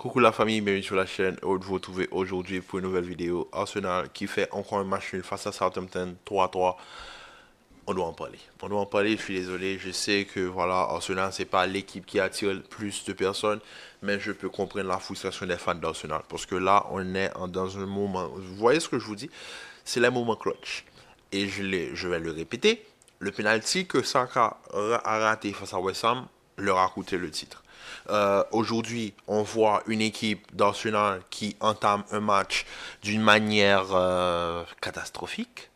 Coucou la famille, bienvenue sur la chaîne. Heureux de vous retrouver aujourd'hui pour une nouvelle vidéo. Arsenal qui fait encore un match nul face à Southampton 3-3. On doit en parler. On doit en parler, je suis désolé. Je sais que voilà, Arsenal, c'est pas l'équipe qui attire le plus de personnes, mais je peux comprendre la frustration des fans d'Arsenal. Parce que là, on est dans un moment. Vous voyez ce que je vous dis? C'est le moment clutch. Et je vais le répéter. Le penalty que Saka a raté face à West Ham leur a coûté le titre. Aujourd'hui, on voit une équipe d'Arsenal qui entame un match d'une manière catastrophique.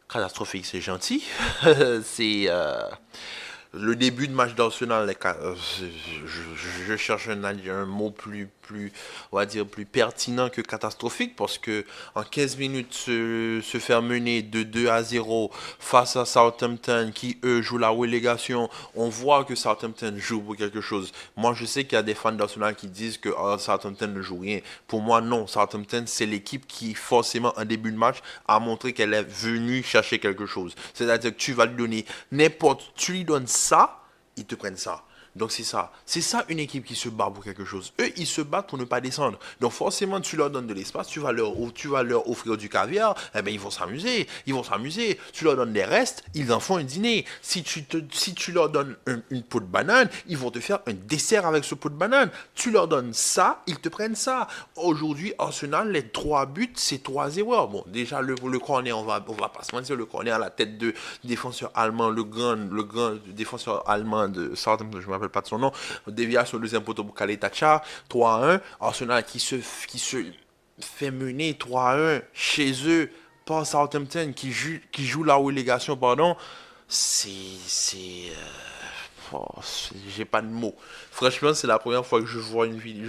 Catastrophique, c'est gentil. c'est le début de match d'Arsenal. Je cherche un mot on va dire, plus pertinent que catastrophique parce que en 15 minutes se faire mener de 2-0 face à Southampton qui eux jouent la relégation, on voit que Southampton joue pour quelque chose. Moi je sais qu'il y a des fans d'Arsenal qui disent que Southampton ne joue rien. Pour moi non, Southampton c'est l'équipe qui forcément en début de match a montré qu'elle est venue chercher quelque chose. C'est-à-dire que tu vas lui donner n'importe, tu lui donnes ça, ils te prennent ça. Donc c'est ça. C'est ça une équipe qui se bat pour quelque chose. Eux, ils se battent pour ne pas descendre. Donc forcément, tu leur donnes de l'espace, tu vas leur offrir du caviar, eh ben ils vont s'amuser. Ils vont s'amuser. Tu leur donnes des restes, ils en font un dîner. Si tu leur donnes une peau de banane, ils vont te faire un dessert avec ce pot de banane. Tu leur donnes ça, ils te prennent ça. Aujourd'hui, Arsenal, les 3 buts, c'est 3 erreurs. Bon, déjà, le corner, on va pas se mentir, le corner à la tête de défenseur allemand, le grand défenseur allemand de Southampton, je me rappelle pas de son nom, déviation au deuxième poteau pour Kaletacha, 3-1, Arsenal qui se fait mener 3-1 chez eux par Southampton qui joue la relégation, pardon, oh, j'ai pas de mots. Franchement, c'est la première fois que je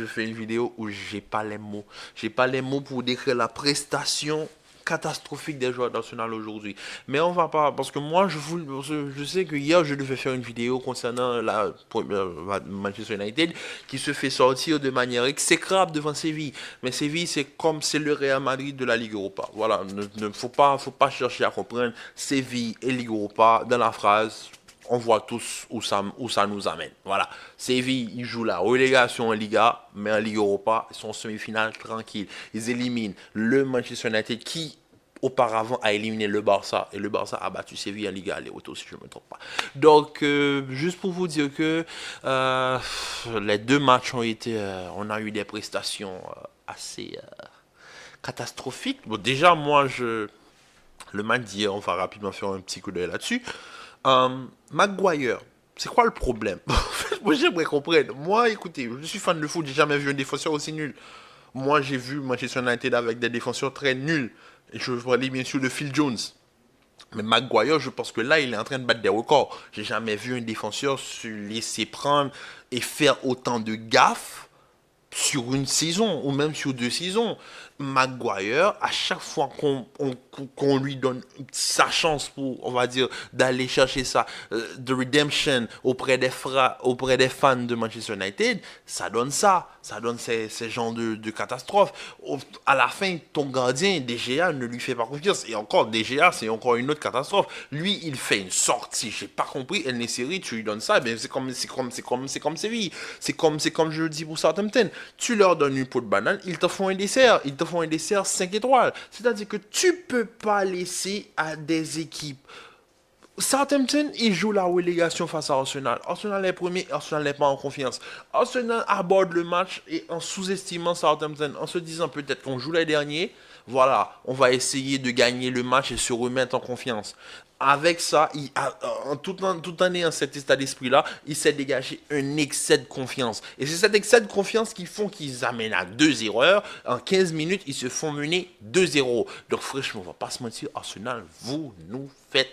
fais une vidéo où j'ai pas les mots. J'ai pas les mots pour décrire la prestation catastrophique des joueurs d'Arsenal aujourd'hui. Mais on va pas, parce que moi, je sais que hier, je devais faire une vidéo concernant la Manchester United qui se fait sortir de manière exécrable devant Séville. Mais Séville, c'est le Real Madrid de la Ligue Europa. Voilà, faut pas chercher à comprendre Séville et Ligue Europa dans la phrase on voit tous où ça nous amène. Voilà. Séville, ils jouent la relégation en Liga, mais en Ligue Europa, ils sont en semi-finale tranquille. Ils éliminent le Manchester United qui, auparavant, a éliminé le Barça. Et le Barça a battu Séville en Liga aller-retour, si je ne me trompe pas. Donc, juste pour vous dire que les deux matchs ont été... on a eu des prestations assez catastrophiques. Bon, déjà, le match d'hier, on va rapidement faire un petit coup d'œil là-dessus. Maguire, c'est quoi le problème? Moi, j'aimerais comprendre. Moi, écoutez, je suis fan de foot, j'ai jamais vu un défenseur aussi nul. Moi, j'ai vu Manchester United avec des défenseurs très nuls. Et je parlais bien sûr de Phil Jones. Mais Maguire, je pense que là, il est en train de battre des records. J'ai jamais vu un défenseur se laisser prendre et faire autant de gaffes sur une saison ou même sur 2 saisons. Maguire, à chaque fois qu'on lui donne sa chance pour, on va dire, d'aller chercher ça, de redemption auprès des fans de Manchester United, ça donne ça. Ça donne ces genres de catastrophes. À la fin, ton gardien, DGA, ne lui fait pas confiance. Et encore, DGA, c'est encore une autre catastrophe. Lui, il fait une sortie. J'ai pas compris. Elle n'est série, tu lui donnes ça. Ben, c'est comme Séville. C'est comme je le dis pour Southampton. Tu leur donnes une peau de banane, ils te font un dessert. Ils te font un dessert 5 étoiles. C'est-à-dire que tu peux pas laisser à des équipes. Southampton, il joue la relégation face à Arsenal. Arsenal est premier, Arsenal n'est pas en confiance. Arsenal aborde le match et en sous-estimant Southampton, en se disant peut-être qu'on joue les derniers, voilà, on va essayer de gagner le match et se remettre en confiance. Avec ça, tout en ayant cet état d'esprit-là, il s'est dégagé un excès de confiance. Et c'est cet excès de confiance qui font qu'ils amènent à 2 erreurs. En 15 minutes, ils se font mener 2-0. Donc franchement, on va pas se mentir, Arsenal, vous nous faites.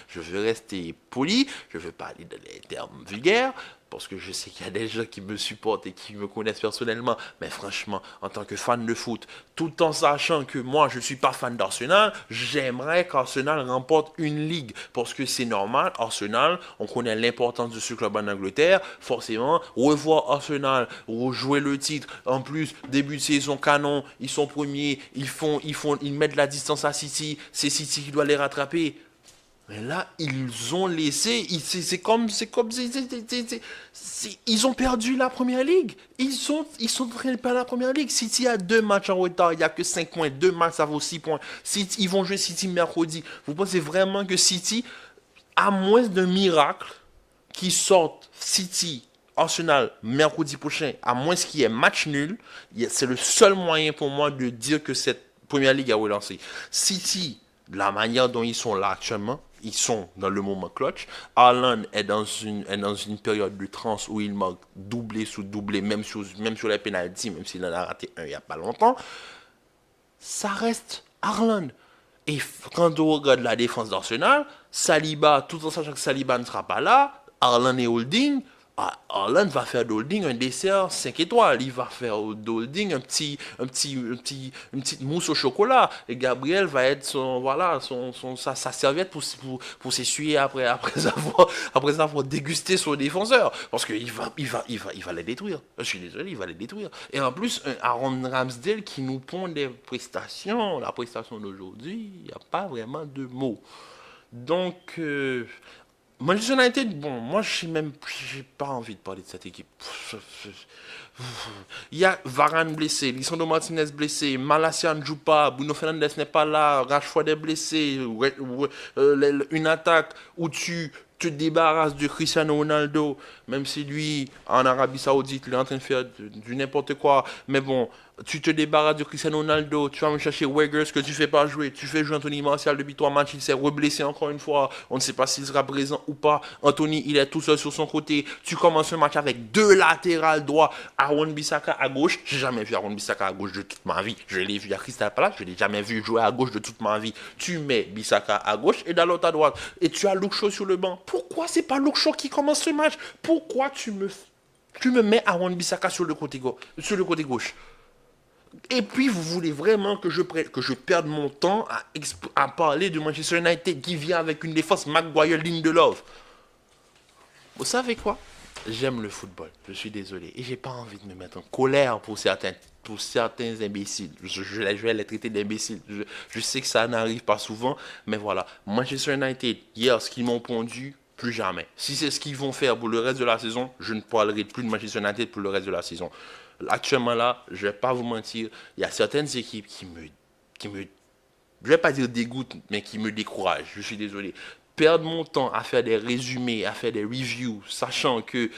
Je veux rester poli, je ne veux pas aller dans les termes vulgaires, parce que je sais qu'il y a des gens qui me supportent et qui me connaissent personnellement, mais franchement, en tant que fan de foot, tout en sachant que moi, je ne suis pas fan d'Arsenal, j'aimerais qu'Arsenal remporte une ligue, parce que c'est normal, Arsenal, on connaît l'importance de ce club en Angleterre, forcément, revoir Arsenal, rejouer le titre, en plus, début de saison canon, ils sont premiers, ils mettent la distance à City, c'est City qui doit les rattraper. Mais là, ils ont laissé. C'est comme. Ils ont perdu la première ligue. Ils sont en train de perdre la première ligue. City a 2 matchs en retard. Il n'y a que 5 points. 2 matchs, ça vaut 6 points. Ils vont jouer City mercredi. Vous pensez vraiment que City, à moins d'un miracle, qui sorte City, Arsenal, mercredi prochain, à moins qu'il y ait match nul, c'est le seul moyen pour moi de dire que cette première ligue a relancé. City, de la manière dont ils sont là actuellement, ils sont dans le moment clutch. Haaland est dans une période de transe où il manque doublé sous doublé, même sur les pénaltys, même s'il en a raté un il n'y a pas longtemps. Ça reste Haaland. Et quand on regarde la défense d'Arsenal, Saliba, tout en sachant que Saliba ne sera pas là, Haaland et Holding, Haaland va faire d'Holding un dessert 5 étoiles. Il va faire d'Holding une petite mousse au chocolat. Et Gabriel va être sa serviette pour s'essuyer après avoir dégusté son défenseur. Parce qu'il va les détruire. Je suis désolé, il va les détruire. Et en plus, un Aaron Ramsdale qui nous pond des prestations. La prestation d'aujourd'hui, il n'y a pas vraiment de mots. Donc, Manchester United, bon, moi j'ai pas envie de parler de cette équipe. Il y a Varane blessé, Lisandro Martinez blessé, Malacia ne joue pas, Bruno Fernandes n'est pas là, Rashford est blessé, une attaque où tu te débarrasses de Cristiano Ronaldo, même si lui, en Arabie Saoudite, il est en train de faire du n'importe quoi, mais bon, tu te débarrasses de Cristiano Ronaldo, tu vas me chercher Weghorst que tu fais pas jouer, tu fais jouer Anthony Martial depuis 3 matchs, il s'est reblessé encore une fois, on ne sait pas s'il sera présent ou pas, Anthony il est tout seul sur son côté, tu commences un match avec 2 latérales droits, Aaron Bissaka à gauche, j'ai jamais vu Aaron Bissaka à gauche de toute ma vie, je l'ai vu à Crystal Palace, je l'ai jamais vu jouer à gauche de toute ma vie, tu mets Bissaka à gauche et dans l'autre à droite, et tu as Luke Shaw sur le banc, pourquoi c'est pas Luke Shaw qui commence ce match? Pourquoi tu me mets Aaron Bissaka sur le côté gauche? Et puis, vous voulez vraiment que je perde mon temps à parler de Manchester United qui vient avec une défense Maguire Lindelof. Vous savez quoi? J'aime le football, je suis désolé. Et j'ai pas envie de me mettre en colère pour certains imbéciles. Je vais les traiter d'imbéciles. Je sais que ça n'arrive pas souvent, mais voilà. Manchester United, hier, ce qu'ils m'ont pondu, plus jamais. Si c'est ce qu'ils vont faire pour le reste de la saison, je ne parlerai plus de Manchester United pour le reste de la saison. Actuellement là, je ne vais pas vous mentir, il y a certaines équipes qui me, je ne vais pas dire dégoûtent, mais qui me découragent. Je suis désolé. Perdre mon temps à faire des résumés, à faire des reviews, sachant que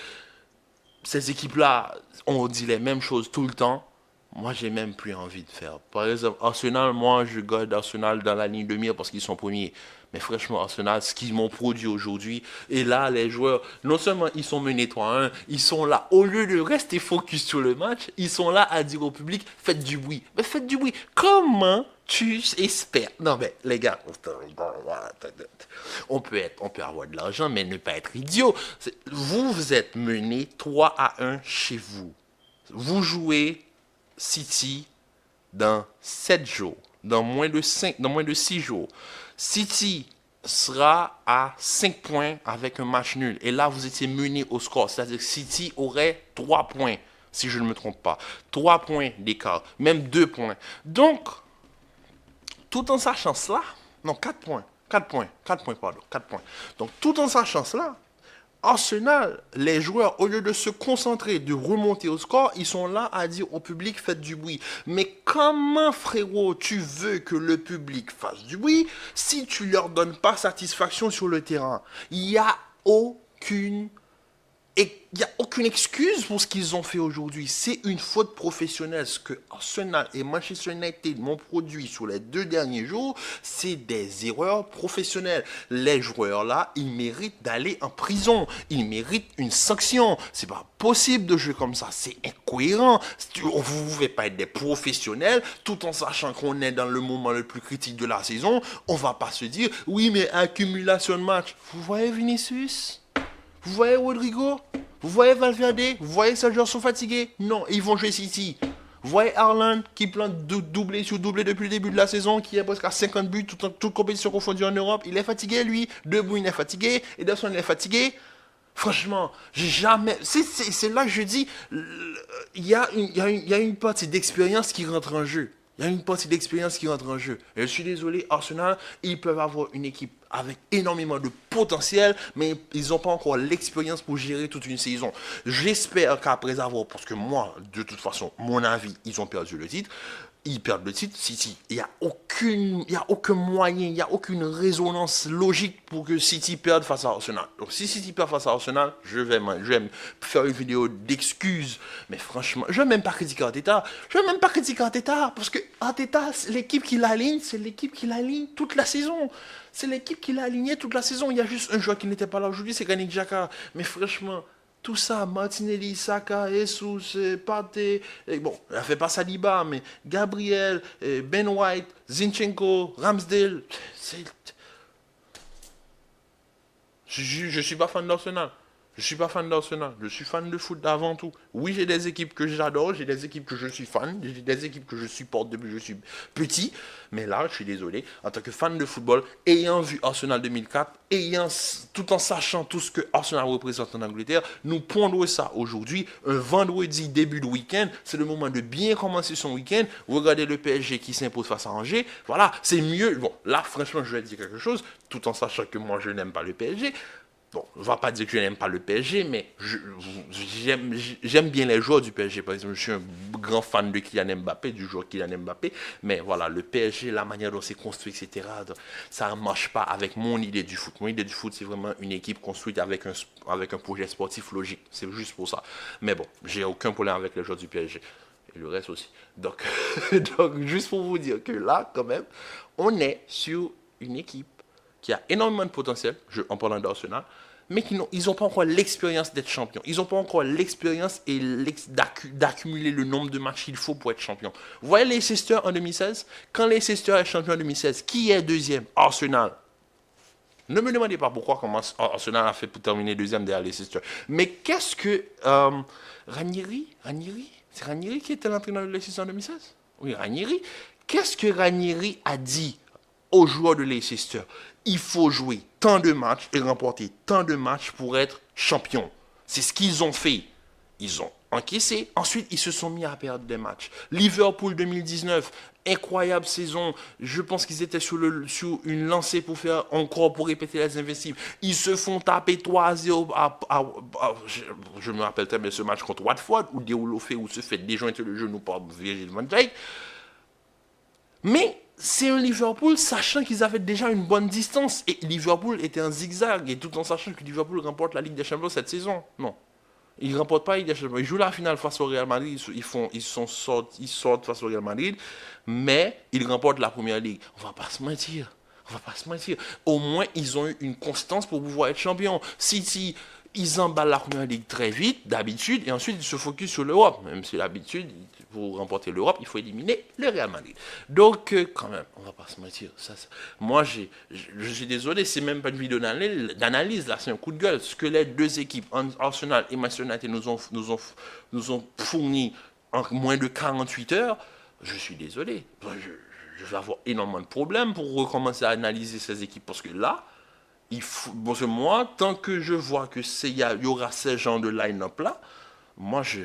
ces équipes-là, on dit les mêmes choses tout le temps. Moi, j'ai même plus envie de faire. Par exemple, Arsenal, moi, je garde Arsenal dans la ligne de mire parce qu'ils sont premiers. Mais franchement, Arsenal, ce qu'ils m'ont produit aujourd'hui, et là, les joueurs, non seulement ils sont menés 3-1, ils sont là, au lieu de rester focus sur le match, ils sont là à dire au public, faites du bruit. Mais faites du bruit. Comment tu espères? Non, mais les gars, on peut avoir de l'argent, mais ne pas être idiot. Vous êtes menés 3-1 chez vous. Vous jouez City dans 7 jours, dans moins de 6 jours. City sera à 5 points avec un match nul. Et là, vous étiez mené au score. C'est-à-dire que City aurait 3 points, si je ne me trompe pas. 3 points d'écart, même 2 points. Donc, tout en sachant cela, non, 4 points. 4 points, pardon, 4 points. Donc, tout en sachant cela, Arsenal, les joueurs, au lieu de se concentrer, de remonter au score, ils sont là à dire au public, faites du bruit. Mais comment, frérot, tu veux que le public fasse du bruit si tu leur donnes pas satisfaction sur le terrain? Il n'y a aucune excuse pour ce qu'ils ont fait aujourd'hui. C'est une faute professionnelle. Ce que Arsenal et Manchester United m'ont produit sur les 2 derniers jours, c'est des erreurs professionnelles. Les joueurs là, ils méritent d'aller en prison. Ils méritent une sanction. C'est pas possible de jouer comme ça. C'est incohérent. Vous ne pouvez pas être des professionnels tout en sachant qu'on est dans le moment le plus critique de la saison. On va pas se dire, oui, mais accumulation de matchs. Vous voyez Vinicius? Vous voyez Rodrigo? Vous voyez Valverde? Vous voyez ces joueurs sont fatigués? Non, ils vont jouer City. Vous voyez Haaland qui plante doublé sur doublé depuis le début de la saison, qui est presque à 50 buts, toute compétition confondue en Europe. Il est fatigué, lui. De Bruyne est fatigué. Ederson est fatigué. Franchement, j'ai jamais... C'est là que je dis, il y a une partie d'expérience qui rentre en jeu. Il Il y a une partie d'expérience qui rentre en jeu. Et je suis désolé, Arsenal, ils peuvent avoir une équipe avec énormément de potentiel, mais ils n'ont pas encore l'expérience pour gérer toute une saison. J'espère qu'après avoir, parce que moi, de toute façon, mon avis, ils ont perdu le titre. Ils perdent le titre, City. Il n'y a aucun moyen, il n'y a aucune résonance logique pour que City perde face à Arsenal. Donc si City perd face à Arsenal, je vais faire une vidéo d'excuses. Mais franchement, je ne vais même pas critiquer Arteta. Je ne vais même pas critiquer Arteta, parce que Arteta, l'équipe qui l'aligne, c'est l'équipe qui l'aligne toute la saison. C'est l'équipe qui l'a aligné toute la saison. Il y a juste un joueur qui n'était pas là aujourd'hui, c'est Granit Xhaka. Mais franchement, tout ça, Martinelli, Saka, Jesus, Partey, bon, elle fait pas Saliba, mais Gabriel, Ben White, Zinchenko, Ramsdale, je suis pas fan d'Arsenal. Je suis pas fan d'Arsenal. Je suis fan de foot avant tout. Oui, j'ai des équipes que j'adore, j'ai des équipes que je suis fan, j'ai des équipes que je supporte depuis que je suis petit. Mais là, je suis désolé, en tant que fan de football, ayant vu Arsenal 2004, tout en sachant tout ce que Arsenal représente en Angleterre, nous pondons ça aujourd'hui, un vendredi début de week-end. C'est le moment de bien commencer son week-end. Regardez le PSG qui s'impose face à Angers. Voilà, c'est mieux. Bon, là, franchement, je vais dire quelque chose, tout en sachant que moi, je n'aime pas le PSG. Bon, je ne vais pas dire que je n'aime pas le PSG, mais j'aime bien les joueurs du PSG. Par exemple, je suis un grand fan de Kylian Mbappé, du joueur Kylian Mbappé. Mais voilà, le PSG, la manière dont c'est construit, etc., ça ne marche pas avec mon idée du foot. Mon idée du foot, c'est vraiment une équipe construite avec un projet sportif logique. C'est juste pour ça. Mais bon, j'ai aucun problème avec les joueurs du PSG. Et le reste aussi. Donc, juste pour vous dire que là, quand même, on est sur une équipe qui a énormément de potentiel, en parlant d'Arsenal, mais qui ils n'ont pas encore l'expérience d'être champion. Ils n'ont pas encore l'expérience et d'accumuler le nombre de matchs qu'il faut pour être champion. Vous voyez Leicester en 2016? Quand Leicester est champion en 2016, qui est deuxième? Arsenal. Ne me demandez pas pourquoi comment Arsenal a fait pour terminer deuxième derrière Leicester. Mais qu'est-ce que Ranieri, c'est Ranieri qui était l'entraîneur de Leicester en 2016? Oui, Ranieri. Qu'est-ce que Ranieri a dit aux joueurs de Leicester? Il faut jouer tant de matchs et remporter tant de matchs pour être champion. C'est ce qu'ils ont fait. Ils ont encaissé. Ensuite, ils se sont mis à perdre des matchs. Liverpool 2019, incroyable saison. Je pense qu'ils étaient sur une lancée pour faire encore, pour répéter les invincibles. Ils se font taper 3-0. Je me rappelle très bien ce match contre Watford, où Deulofeu fait, où se fait déjointer le genou par Virgil van Dijk. Mais c'est un Liverpool sachant qu'ils avaient déjà une bonne distance. Et Liverpool était un zigzag. Et tout en sachant que Liverpool remporte la Ligue des Champions cette saison. Non. Ils ne remportent pas la Ligue des Champions. Ils jouent la finale face au Real Madrid. Ils sortent face au Real Madrid. Mais ils remportent la Première Ligue. On va pas se mentir. Au moins, ils ont eu une constance pour pouvoir être champions. City, ils emballent la Première Ligue très vite, d'habitude, et ensuite ils se focus sur l'Europe. Même si d'habitude, pour remporter l'Europe, il faut éliminer le Real Madrid. Donc, quand même, on va pas se mentir. Moi, je suis désolé, c'est même pas une vidéo d'analyse, là, c'est un coup de gueule. Ce que les deux équipes, Arsenal et Manchester United, nous ont fourni en moins de 48 heures, je suis désolé. Je vais avoir énormément de problèmes pour recommencer à analyser ces équipes, parce que là, bon, moi, tant que je vois que y aura ces genres de line-up là, moi je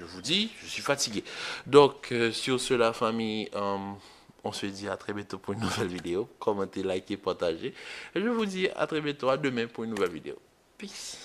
vous dis, je suis fatigué. Donc sur cela, famille, on se dit à très bientôt pour une nouvelle vidéo. Commentez, likez, partagez. Et je vous dis à très bientôt, à demain pour une nouvelle vidéo. Peace.